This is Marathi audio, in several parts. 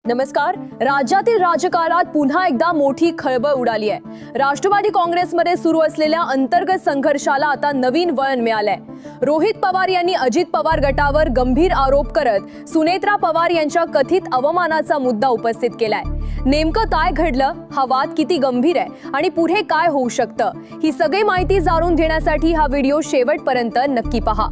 नमस्कार. राज्यातील राजकारणात पुन्हा एकदा मोठी खळबळ उडाली आहे. राष्ट्रवादी काँग्रेसमध्ये सुरू असलेल्या अंतर्गत संघर्षाला आता नवीन वळण मिळालंय. रोहित पवार यांनी अजित पवार गटावर गंभीर आरोप करत सुनेत्रा पवार यांच्या कथित अवमानाचा मुद्दा उपस्थित केलाय. नेमकं काय घडलं, हा वाद किती गंभीर आहे आणि पुढे काय होऊ शकतं, ही सगळी माहिती जाणून घेण्यासाठी हा व्हिडिओ शेवटपर्यंत नक्की पहा.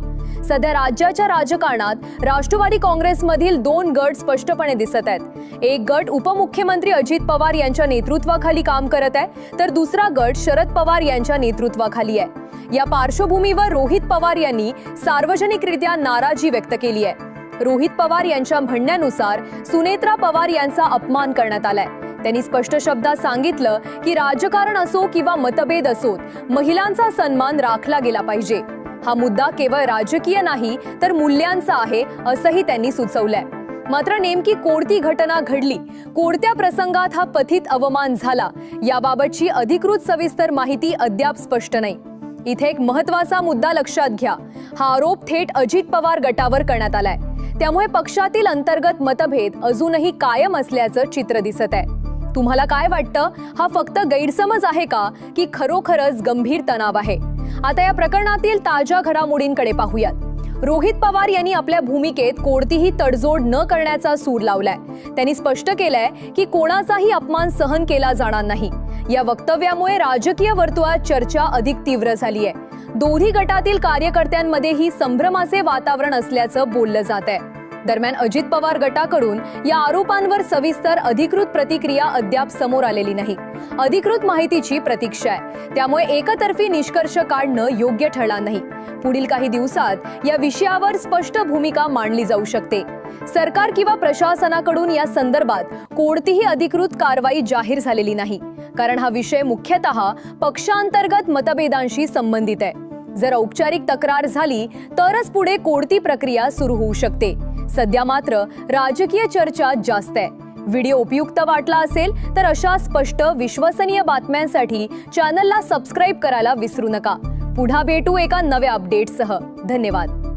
सध्या राज्याच्या राजकारणात राष्ट्रवादी काँग्रेसमधील दोन गट स्पष्टपणे दिसत आहेत. एक गट उपमुख्यमंत्री अजित पवार यांच्या नेतृत्वाखाली काम करत आहे, तर दुसरा गट शरद पवार यांच्या नेतृत्वाखाली आहे. या पार्श्वभूमीवर रोहित पवार यांनी सार्वजनिकरित्या नाराजी व्यक्त केली आहे. रोहित पवार यांच्या म्हणण्यानुसार सुनेत्रा पवार यांचा अपमान करण्यात आलाय. त्यांनी स्पष्ट शब्दात सांगितलं की राजकारण असो किंवा मतभेद असोत, महिलांचा सन्मान राखला गेला पाहिजे. हा मुद्दा केवळ राजकीय नाही तर मूल्यांचा आहे, असंही त्यांनी सुचवलंय. मात्र नेमकी कोणती घटना घडली, कोणत्या प्रसंगात हा कथित अवमान झाला, याबाबतची अधिकृत सविस्तर माहिती अद्याप स्पष्ट नाही. इथे एक महत्त्वाचा मुद्दा लक्षात घ्या. हा आरोप थेट अजित पवार गटावर करण्यात आलाय. त्यामुळे पक्षातील अंतर्गत मतभेद अजूनही कायम असल्याचं चित्र दिसत आहे. तुम्हाला काय वाटतं, हा फक्त गैरसमज आहे का की खरोखरच गंभीर तणाव आहे? आता या प्रकरणातील ताज्या घडामोडींकडे पाहूयात. रोहित पवार यांनी आपल्या भूमिकेत कोणतीही तडजोड न करण्याचा सूर लावलाय. त्यांनी स्पष्ट केलंय की कोणाचाही अपमान सहन केला जाणार नाही. या वक्तव्यामुळे राजकीय वर्तुळात चर्चा अधिक तीव्र झाली आहे. दोन्ही गटातील कार्यकर्त्यांमध्येही संभ्रमाचे वातावरण असल्याचं बोललं जात आहे. दरम्यान अजित पवार गटाकडून या आरोपांवर सविस्तर अधिकृत प्रतिक्रिया अद्याप समोर आलेली नाही. अधिकृत माहितीची प्रतीक्षा आहे. त्यामुळे एकतर्फी निष्कर्ष काढणं योग्य ठरणार नाही. पुढील काही दिवसात या विषयावर स्पष्ट भूमिका मांडली जाऊ शकते. सरकार किंवा प्रशासनाकडून या संदर्भात कोणतीही अधिकृत कारवाई जाहीर झालेली नाही, कारण हा विषय मुख्यतः पक्षांतर्गत मतभेदांशी संबंधित आहे. जर औपचारिक तक्रार झाली तरच पुढे कोणती प्रक्रिया सुरू होऊ शकते. सध्या मात्र राजकीय चर्चा जास्त आहे. व्हिडिओ उपयुक्त वाटला असेल तर अशा स्पष्ट विश्वसनीय बातम्यांसाठी चॅनलला सबस्क्राईब करायला विसरू नका. पुन्हा भेटू एका नव्या अपडेटसह. धन्यवाद.